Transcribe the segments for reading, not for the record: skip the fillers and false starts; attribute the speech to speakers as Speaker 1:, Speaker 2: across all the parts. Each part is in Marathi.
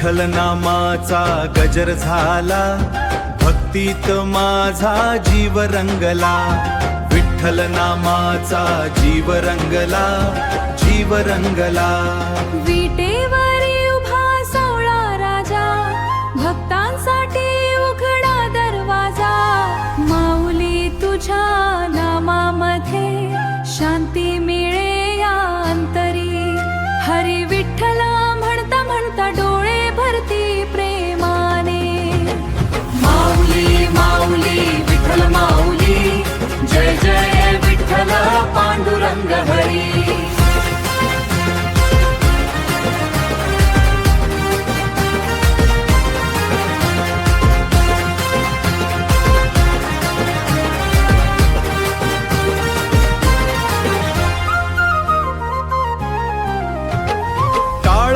Speaker 1: विठ्ठल नामाचा गजर झाला, भक्तीत माझा जीव रंगला. विठ्ठल नामाचा जीव रंगला, जीव रंगला.
Speaker 2: विटेवरी उभा सावळा राजा, भक्तांसाठी उघडा दरवाजा. माऊली तुझ्या नामामध्ये शांती मिळे या अंतरी. हरी विठ्ठला म्हणता म्हणता डोळे भरती प्रेमाने. माऊली माऊली विठ्ठल माऊली, जय जय विठ्ठल पांडुरंग हरी.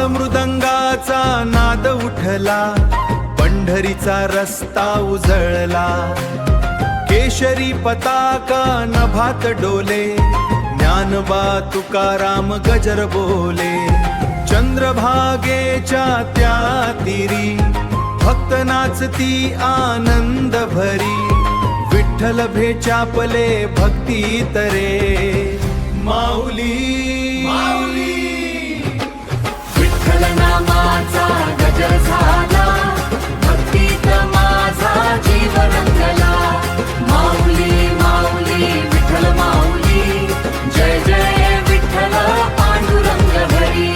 Speaker 1: मृदंगाचा नाद उठला, पंढरीचा रस्ता उजळला. केशरी पताका नभात डोले, ज्ञानबा तुकाराम गजर बोले. चंद्रभागेच्या त्या तीरी, भक्त नाचती आनंद भरी. विठ्ठल भेचापले भक्ती तरे. माऊली
Speaker 2: विठ्ठल नामाचा गजर झाला, भक्तीत माझा जीव रंगला. माऊली माऊली विठ्ठल माऊली, जय जय विठ्ठल पांडुरंग हरी.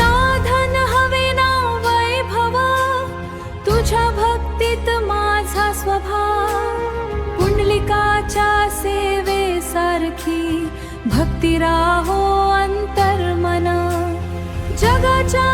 Speaker 2: नाधन हवे ना वैभव, तुझ्या भक्तीत माझा स्वभाव. पुंडलिकाच्या सेवेसारखी भक्ती राहो अंतर्मन. जगाच्या